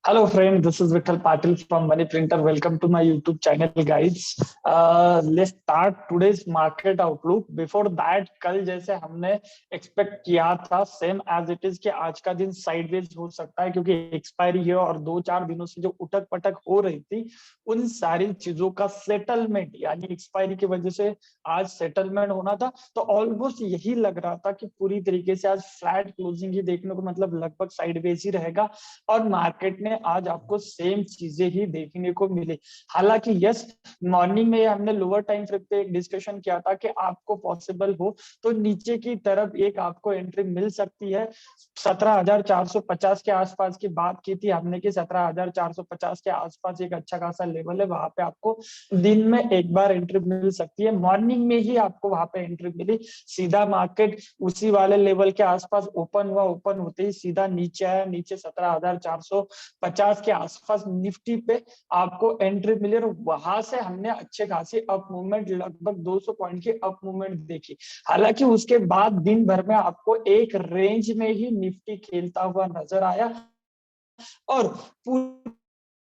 Hello friend, this is Vittal Patil from Money Printer. Welcome to my YouTube channel guys. Let's start today's market outlook. Before that, कल जैसे हमने expect किया था same as it is कि आज का दिन साइडवेज हो सकता है क्योंकि एक्सपायरी है और 2-4 दिनों से जो उठक पटक हो रही थी उन सारी चीजों का सेटलमेंट यानी एक्सपायरी की वजह से आज सेटलमेंट होना था। तो ऑलमोस्ट यही लग रहा था कि पूरी तरीके से आज फ्लैट क्लोजिंग ही देखने को मतलब लगभग साइडवेज ही रहेगा और मार्केट ने आज आपको सेम चीजें ही देखने को मिली। हालांकि यस, मॉर्निंग में हमने लोअर टाइम फ्रेम पे एक डिस्कशन किया था कि आपको पॉसिबल हो तो नीचे की तरफ एक आपको एंट्री मिल सकती है। 17,450 के आसपास की बात की थी हमने कि 17,450 के आसपास एक अच्छा खासा लेवल है, वहां पे आपको दिन में एक बार एंट्री मिल सकती है। मॉर्निंग में ही आपको वहां पे एंट्री मिली, सीधा मार्केट उसी वाले लेवल के आसपास ओपन हुआ, ओपन होते ही सीधा नीचे आया, नीचे 17,450 के आसपास निफ्टी पे आपको एंट्री मिली और वहां से हमने अच्छे खासी अप मूवमेंट लगभग 200 पॉइंट की अप मूवमेंट देखी। हालांकि उसके बाद दिन भर में आपको एक रेंज में ही निफ्टी खेलता हुआ नजर आया और पूरी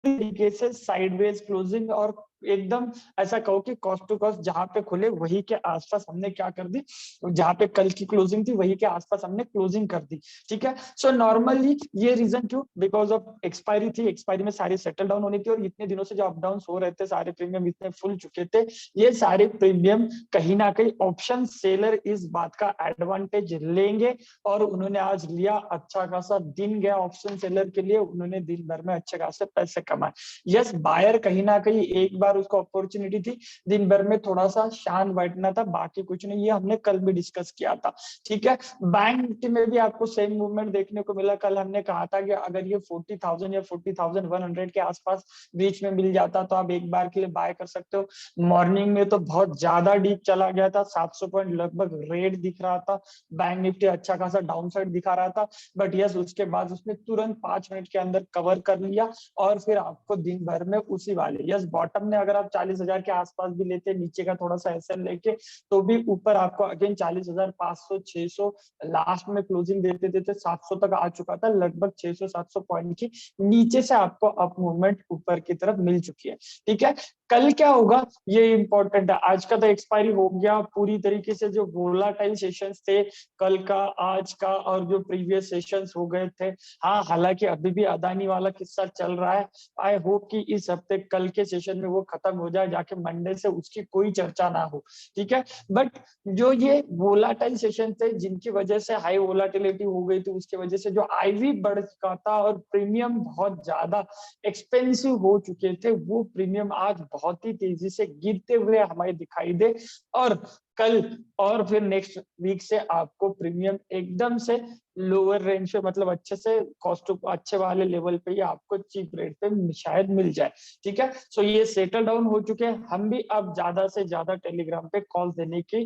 तरीके से साइडवेज क्लोजिंग और एकदम ऐसा कहो कि कॉस्ट टू कॉस्ट जहां पे खुले वही के आसपास हमने क्या कर दी, जहां पे कल की क्लोजिंग थी वही के आसपास हमने क्लोजिंग कर दी। ठीक है, सो नॉर्मली ये रीजन क्यों, बिकॉज ऑफ एक्सपायरी थी, एक्सपायरी में सारी सेटल डाउन होनी थी और इतने दिनों से जो अप डाउन हो रहे थे सारे प्रीमियम इतने फुल चुके थे, ये सारे प्रीमियम कहीं ना कहीं ऑप्शन सेलर इस बात का एडवांटेज लेंगे और उन्होंने आज लिया। अच्छा खासा दिन गया ऑप्शन सेलर के लिए, उन्होंने दिन भर में अच्छे खासे पैसे कमाए। यस, बायर कहीं ना कहीं एक बार उसको अपॉर्चुनिटी थी दिन भर में थोड़ा सा शांत बैठना था, बाकी कुछ नहीं, ये हमने कल भी डिस्कस किया था। ठीक है, बैंक निफ्टी में भी आपको सेम मूवमेंट देखने को मिला। कल हमने कहा था कि अगर ये 40,000 या 40,100 के आसपास बीच में मिल जाता तो आप एक बार के लिए बाय कर सकते हो। मॉर्निंग में तो बहुत ज्यादा डीप चला गया था, 700 पॉइंट लगभग रेड दिख रहा था, बैंक निफ्टी अच्छा खासा डाउन साइड दिखा रहा था, बट यस उसके बाद उसने तुरंत 5 मिनट के अंदर कवर कर लिया और फिर आपको दिन भर में उसी वाले यस बॉटम में अगर आप 40,000 के आसपास भी लेते, नीचे का थोड़ा सा एसएल लेके, तो भी ऊपर आपको अगेन 40,500 600 लास्ट में क्लोजिंग देते देते 700 तक आ चुका था, लगभग 600-700 पॉइंट की नीचे से आपको अप मूवमेंट ऊपर की तरफ मिल चुकी है। ठीक है, कल क्या होगा ये इंपॉर्टेंट है। आज का तो एक्सपायरी हो गया पूरी तरीके से, जो वोलाटाइल सेशंस थे कल का आज का और जो प्रीवियस सेशंस हो गए थे, हाँ हालांकि अभी भी अदानी वाला किस्सा चल रहा है। आई होप कि इस हफ्ते कल के सेशन में वो खत्म हो जाए, जाके मंडे से उसकी कोई चर्चा ना हो। ठीक है, बट जो ये वोलाटाइल सेशन थे जिनकी वजह से हाई वोलाटिलिटी हो गई थी, उसकी वजह से जो आईवी बढ़ चुका था और प्रीमियम बहुत ज्यादा एक्सपेंसिव हो चुके थे, वो प्रीमियम आज बहुत ही तेजी से गिरते हुए हमें दिखाई दे और कल और फिर नेक्स्ट वीक से आपको प्रीमियम एकदम से लोअर रेंज पे मतलब अच्छे से कॉस्ट टू अच्छे वाले लेवल पे ही आपको चीप रेट पे शायद मिल जाए। ठीक है, सो ये सेटल डाउन हो चुके हैं। हम भी अब ज्यादा से ज्यादा टेलीग्राम पे कॉल देने की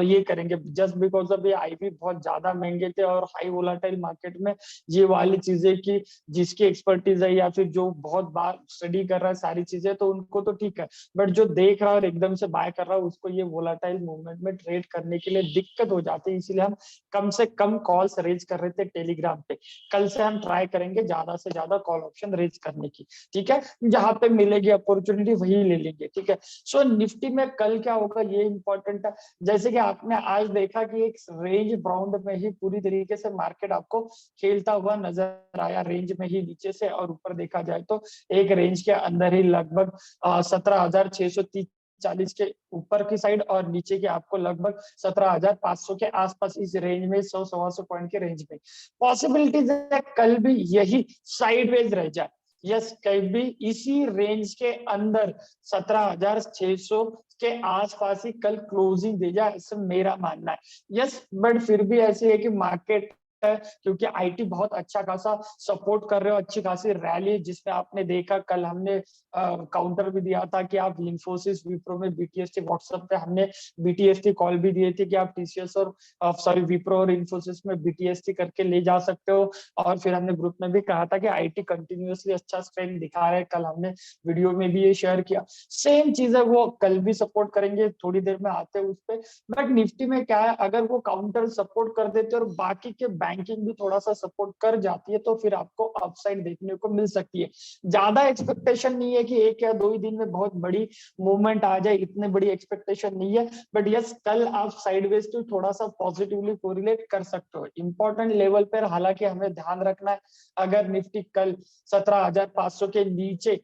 ये करेंगे, जस्ट बिकॉज ऑफ ये आईपी बहुत ज्यादा महंगे थे और हाई वोलाटाइल मार्केट में ये वाली चीजें की जिसकी एक्सपर्टीज है या फिर जो बहुत बार स्टडी कर रहा है सारी चीजें, तो उनको तो ठीक है, बट जो देख रहा है और एकदम से बाय कर रहा है उसको ये वोलाटाइल मूवमेंट में ट्रेड करने के लिए दिक्कत हो जाती है। इसीलिए हम कम से कम कॉल्स रेज कर रहे थे टेलीग्राम पे। कल से हम ट्राई करेंगे ज्यादा से ज्यादा कॉल ऑप्शन रेज करने की। ठीक है, जहां पे मिलेगी अपॉर्चुनिटी वही ले लेंगे। ठीक है, सो निफ्टी में कल क्या होगा ये इंपॉर्टेंट है। जैसे कि आपने आज देखा कि एक रेंज बाउंड में ही पूरी तरीके से मार्केट आपको खेलता हुआ नजर आया, रेंज में ही नीचे से और ऊपर देखा जाए तो एक रेंज के अंदर ही लगभग 17,630-40 के ऊपर की साइड और नीचे के आपको लगभग 17,500 के आसपास इस रेंज में 100-125 पॉइंट के रेंज में पॉसिबिलिटीज है कल भी यही साइडवेज रह जाए। यस, कहीं भी इसी रेंज के अंदर 17,600 के आसपास ही कल क्लोजिंग दे जाए, ऐसा मेरा मानना है। यस, बट फिर भी ऐसे है कि मार्केट है क्योंकि आईटी बहुत अच्छा खासा सपोर्ट कर रहे हो, अच्छी खासी रैली जिसमें आपने देखा कल हमने काउंटर भी दिया था कि आप इंफोसिस विप्रो में बीटीएसटी, व्हाट्सएप पे हमने बीटीएसटी कॉल भी दिए थे कि आप टीसीएस और सॉरी विप्रो और इंफोसिस में बीटीएसटी करके ले जा सकते हो। और फिर हमने ग्रुप में भी कहा था कि आईटी कंटिन्यूअसली अच्छा स्ट्रेंथ दिखा रहा है, कल हमने वीडियो में भी ये शेयर किया। सेम चीज है, वो कल भी सपोर्ट करेंगे, थोड़ी देर में आते हैं उस पर। बट निफ्टी में क्या है, अगर वो काउंटर सपोर्ट कर देते और बाकी के बैंकिंग भी थोड़ा सा सपोर्ट कर जाती है तो फिर आपको अपसाइड देखने को मिल सकती है। ज्यादा एक्सपेक्टेशन नहीं है कि 1 या 2 ही दिन में बहुत बड़ी मूवमेंट आ जाए, इतनी बड़ी एक्सपेक्टेशन नहीं है। बट यस, कल आप साइडवेज तो थोड़ा सा पॉजिटिवली कोरिलेट कर सकते हो इंपॉर्टेंट लेवल पर। हालांकि हमें ध्यान रखना है, अगर निफ्टी कल 17,500 के नीचे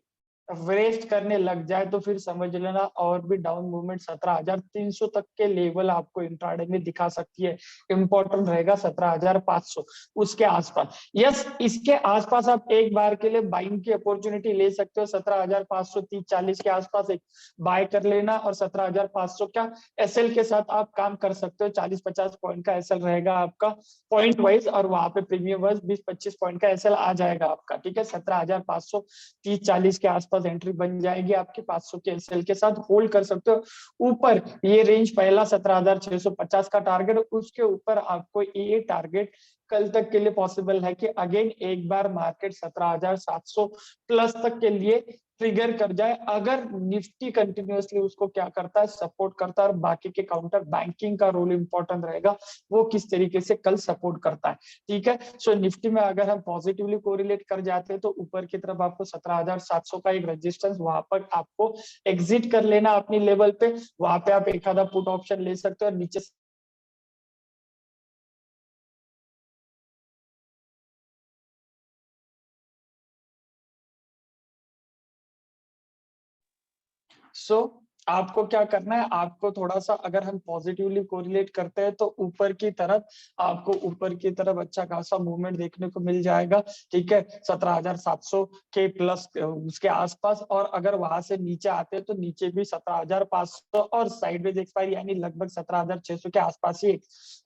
रेस्ट करने लग जाए तो फिर समझ लेना और भी डाउन मूवमेंट 17,300 तक के लेवल आपको इंट्राडे में दिखा सकती है। इंपॉर्टेंट रहेगा 17,500 उसके आसपास। यस, इसके आसपास आप एक बार के लिए बाइंग की अपॉर्चुनिटी ले सकते हो। 17,530-40 के आसपास एक बाय कर लेना और 17,500 का एसएल के साथ आप काम कर सकते हो। 40-50 पॉइंट का एसएल रहेगा आपका पॉइंट वाइज, और वहां पे प्रीमियम वाइज 20-25 पॉइंट का एसएल आ जाएगा आपका। ठीक है, 17,530-40 के आसपास एंट्री बन जाएगी आपके 500 के एसएल के साथ, होल्ड कर सकते हो। ऊपर ये रेंज पहला 17,650 का टारगेट, उसके ऊपर आपको ये टारगेट कल तक के लिए पॉसिबल है कि अगेन एक बार मार्केट 17,700 प्लस तक के लिए ट्रिगर कर जाए, अगर निफ्टी कंटिन्यूअसली उसको क्या करता है, सपोर्ट करता है। और बाकी के काउंटर बैंकिंग का रोल इंपॉर्टेंट रहेगा, वो किस तरीके से कल सपोर्ट करता है। ठीक है, सो निफ्टी में अगर हम पॉजिटिवली कोरिलेट कर जाते हैं तो ऊपर की तरफ आपको 17,700 का एक रेजिस्टेंस, वहां पर आपको एग्जिट कर लेना अपनी लेवल पे। वहां पे आप एक आधा पुट ऑप्शन ले सकते हो और नीचे आपको क्या करना है, आपको थोड़ा सा अगर हम पॉजिटिवली कोरिलेट करते हैं तो ऊपर की तरफ आपको ऊपर की तरफ अच्छा खासा मूवमेंट देखने को मिल जाएगा। ठीक है, 17,700 के प्लस उसके आसपास, और अगर वहां से नीचे आते हैं तो नीचे भी 17,500 और साइडवेज एक्सपायरी यानी लगभग 17,600 के आसपास ही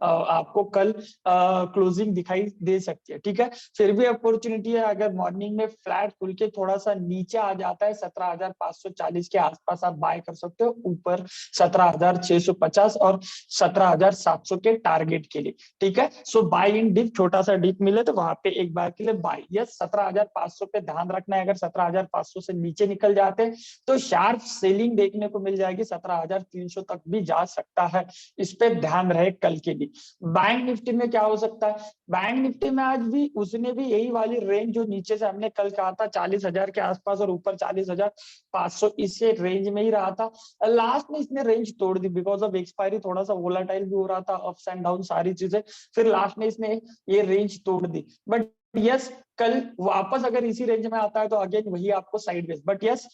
आपको कल क्लोजिंग दिखाई दे सकती है। ठीक है, फिर भी अपॉर्चुनिटी है, अगर मॉर्निंग में फ्लैट खुल के थोड़ा सा नीचे आ जाता है 17,540 के आसपास आप बाय कर सकते हो, ऊपर 17,650 और 17,700 के टारगेट के लिए। ठीक है, सो बाय इन डिप, छोटा सा डिप मिले तो वहां पे एक बार के लिए बाय। यस, 17,500 पे ध्यान रखना है, अगर 17,500 से नीचे निकल जाते हैं तो शार्प सेलिंग देखने को मिल जाएगी, 17,300 तक भी जा सकता है। इस पे ध्यान रहे कल के लिए। बैंक निफ्टी में क्या हो सकता है, बैंक निफ्टी में आज भी उसने भी यही वाली रेंज जो नीचे से हमने कल कहा था 40,000 के आसपास और ऊपर 40,500, इसे रेंज में ही रहा था। लास्ट में इसने रेंज तोड़ दी बिकॉज ऑफ एक्सपायरी, थोड़ा सा वोलाटाइल भी हो रहा था, अप्स एंड डाउन सारी चीजें, फिर लास्ट में इसने ये रेंज तोड़ दी। बट यस, कल वापस अगर इसी रेंज में आता है तो अगेन वही आपको साइडवेज, बट यस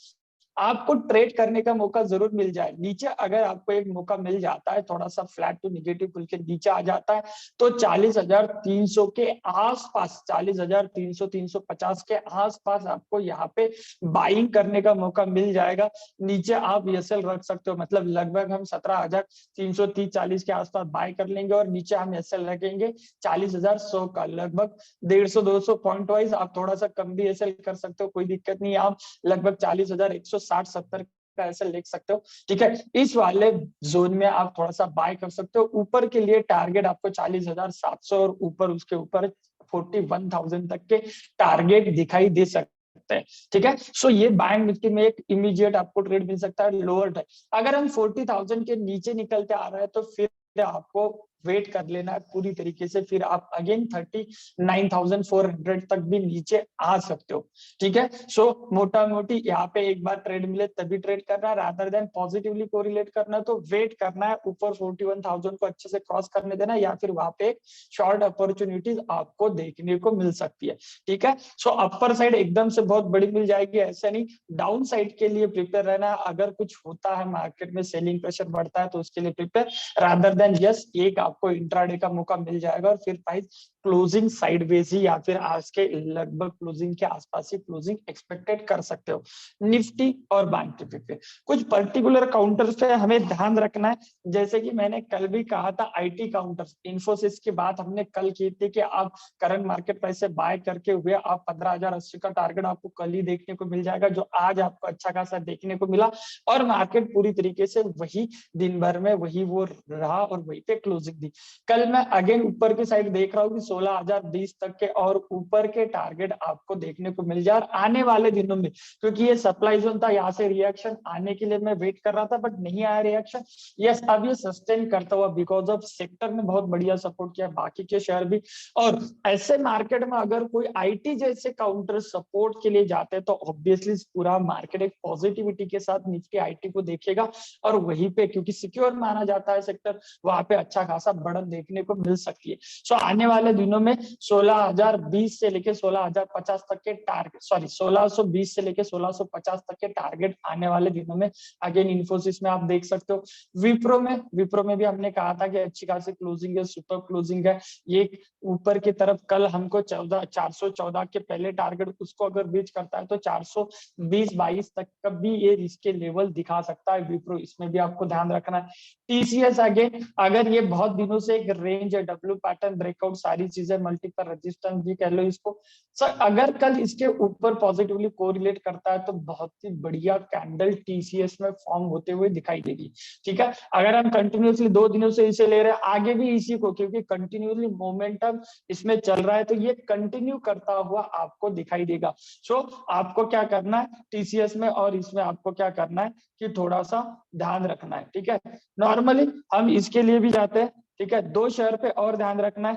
आपको ट्रेड करने का मौका जरूर मिल जाए। नीचे अगर आपको एक मौका मिल जाता है, थोड़ा सा फ्लैट टू निगेटिव खुल के नीचे आ जाता है तो 40,300 के आसपास, 40,300 350 के आसपास आपको यहाँ पे बाइंग करने का मौका मिल जाएगा। नीचे आप एसएल रख सकते हो, मतलब लगभग हम 17,330-40 के आसपास बाय कर लेंगे और नीचे हम एसएल रखेंगे 40,100 का, लगभग 150-200 पॉइंट वाइज आप थोड़ा सा कम भी एसएल कर सकते हो, कोई दिक्कत नहीं। आप लगभग 40,160-70 का ऐसा लिख सकते हो। ठीक है, इस वाले जोन में आप थोड़ा सा बाय कर सकते हो। ऊपर के लिए टारगेट आपको 40,700 और ऊपर उसके ऊपर 41,000 तक के टारगेट दिखाई दे सकते हैं। ठीक है, सो ये बैंक निफ्टी में एक इमीडिएट आपको ट्रेड मिल सकता है लोअर है। अगर हम 40,000 के नीचे निकलते आ रहे हैं तो फिर आपको वेट कर लेना है पूरी तरीके से, फिर आप अगेन 39,400 तक भी नीचे आ सकते हो। ठीक है, सो मोटा मोटी यहाँ पे एक बार ट्रेड मिले तभी ट्रेड करना है, रादर देन पॉजिटिवली कोरिलेट करना है तो वेट करना है, ऊपर 41,000 को अच्छे से क्रॉस करने देना, या फिर वहां पे शॉर्ट अपॉर्चुनिटीज आपको देखने को मिल सकती है। ठीक है, सो अपर साइड एकदम से बहुत बड़ी मिल जाएगी ऐसा नहीं, डाउन साइड के लिए प्रिपेयर रहना है। अगर कुछ होता है मार्केट में, सेलिंग प्रेशर बढ़ता है तो उसके लिए प्रिपेयर, रादर देन यस एक आपको इंट्राडे का मौका मिल जाएगा और फिर प्राइस क्लोजिंग साइडवेज ही या फिर आज के लगभग क्लोजिंग के आसपास ही क्लोजिंग एक्सपेक्टेड कर सकते हो निफ्टी और बैंक निफ्टी पे। कुछ पर्टिकुलर काउंटर्स पे हमें ध्यान रखना है, जैसे कि मैंने कल भी कहा था आईटी काउंटर्स, इन्फोसिस की बात हमने कल की थी कि आप करंट मार्केट प्राइस से बाय करके हुए आप 15,080 का टारगेट आपको कल ही देखने को मिल जाएगा, जो आज आपको अच्छा खासा देखने को मिला और मार्केट पूरी तरीके से वही दिन भर में वही वो रहा और वही पे क्लोजिंग दी। कल मैं अगेन ऊपर की साइड देख रहा हूँ कि 16,020 तक के और ऊपर के टारगेट आपको देखने को मिल जाए। और आने वाले दिनों में, क्योंकि ये सप्लाई जोन था, यहाँ से रिएक्शन आने के लिए मैं वेट कर रहा था बट नहीं आया रिएक्शन। यस, अब ये सस्टेन करता हुआ बिकॉज ऑफ सेक्टर ने बहुत बढ़िया सपोर्ट किया, बाकी के शेयर भी। और ऐसे मार्केट में अगर कोई आईटी जैसे काउंटर सपोर्ट के लिए जाते हैं तो ऑब्वियसली पूरा मार्केट एक पॉजिटिविटी के साथ निफ्टी आईटी को देखेगा, और वहीं पे क्योंकि सिक्योर माना जाता है सेक्टर, वहां पे अच्छा खासा बढ़त देखने को मिल सकती है। सो आने वाले दिनों में 16,020 से लेके 16,050 तक के टारगेट, सॉरी 1620 से लेके 1650 तक के टारगेट आने वाले दिनों में। अगेन इन्फोसिस में आप देख सकते हो, विप्रो में भी हमने कहा था कि अच्छी खासी क्लोजिंग है, सुपर क्लोजिंग है। ये ऊपर की तरफ कल हमको 414 के पहले टारगेट, उसको अगर बीच करता है तो 420-22 तक का भी ये इसके लेवल दिखा सकता है विप्रो, इसमें भी आपको ध्यान रखना है। टीसीएस अगेन, अगर ये बहुत दिनों से एक रेंज है, डब्ल्यू पैटर्न ब्रेकआउट, सारी चीजें, मल्टीपल रेजिस्टेंस भी कह लो इसको सर, अगर कल इसके ऊपर पॉजिटिवली कोरिलेट करता है तो बहुत ही बढ़िया कैंडल टीसीएस में फॉर्म होते हुए दिखाई देगी। ठीक है, अगर हम कंटिन्यूअसली 2 दिनों से इसे ले रहे हैं, आगे भी इसी को, क्योंकि कंटिन्यूअसली मोमेंटम इसमें चल रहा है तो ये कंटिन्यू करता हुआ आपको दिखाई देगा। सो आपको क्या करना है टीसीएस में और इसमें, आपको क्या करना है कि थोड़ा सा ध्यान रखना है। ठीक है, नॉर्मली हम इसके लिए भी जाते हैं। ठीक है, 2 शेयर पे और ध्यान रखना है,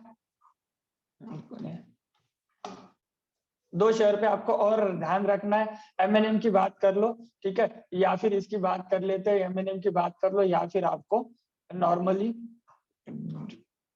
2 शेयर पे आपको और ध्यान रखना है। एमएनएम की बात कर लो, ठीक है, या फिर इसकी बात कर लेते हैं, एमएनएम की बात कर लो, या फिर आपको नॉर्मली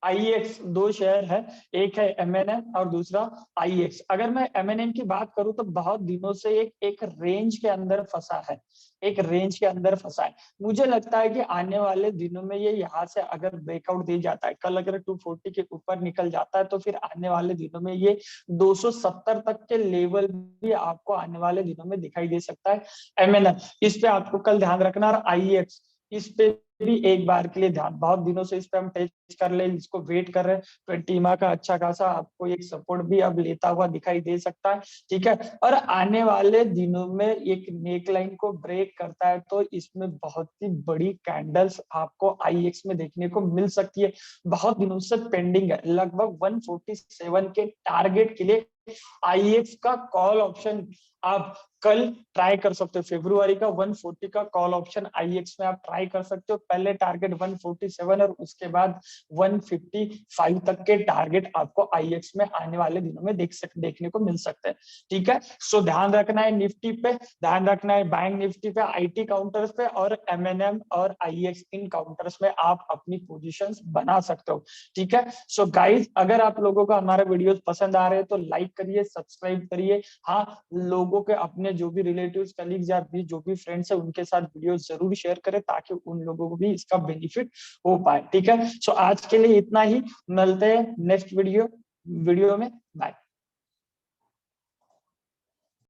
आईएक्स, 2 शेयर है, एक है एमएनएम और दूसरा आईएक्स। अगर मैं एमएनएम की बात करूं तो बहुत दिनों से एक रेंज के अंदर फंसा है, एक रेंज के अंदर फंसा है। मुझे लगता है कि आने वाले दिनों में ये यहाँ से अगर ब्रेकआउट दे जाता है, कल अगर 240 के ऊपर निकल जाता है तो फिर आने वाले दिनों में ये 270 तक के लेवल भी आपको आने वाले दिनों में दिखाई दे सकता है। एमएनएम, इस पे आपको कल ध्यान रखना। और आईएक्स, इस पे भी एक बार के लिए ध्यान, बहुत दिनों से इस पे हम टेस्ट कर ले, इसको वेट कर रहे हैं, 20 माह का अच्छा खासा आपको एक सपोर्ट भी अब लेता हुआ दिखाई दे सकता है। ठीक है, और आने वाले दिनों में एक नेक लाइन को ब्रेक करता है तो इसमें बहुत ही बड़ी कैंडल्स आपको आईएक्स में देखने को मिल सकती है। बहुत दिनों से पेंडिंग है, लगभग 147 के टारगेट के लिए आईएक्स का कॉल ऑप्शन आप कल ट्राई कर सकते हो। फरवरी का 140 का कॉल ऑप्शन आईएक्स में आप ट्राई कर सकते हो। पहले टारगेट 147 और उसके बाद 155 तक के टारगेट आपको आईएक्स में आने वाले दिनों में देखने को मिल सकते हैं। ठीक है, सो ध्यान रखना है निफ्टी पे, ध्यान रखना है बैंक निफ्टी पे, आईटी काउंटर्स पे, और एमएनएम और आईएक्स इन काउंटर्स में आप अपनी पोजीशंस बना सकते हो। ठीक है, सो गाइस, अगर आप लोगों को हमारे वीडियोस पसंद आ रहे हैं तो लाइक करिए, सब्सक्राइब करिए। हाँ, लोगों के अपने जो भी रिलेटिव्स, कलीग्स या भी जो भी फ्रेंड्स है उनके साथ वीडियो जरूर शेयर करें ताकि उन लोगों को भी इसका बेनिफिट हो पाए। ठीक है, सो आज के लिए इतना ही, मिलते हैं नेक्स्ट वीडियो में, बाय।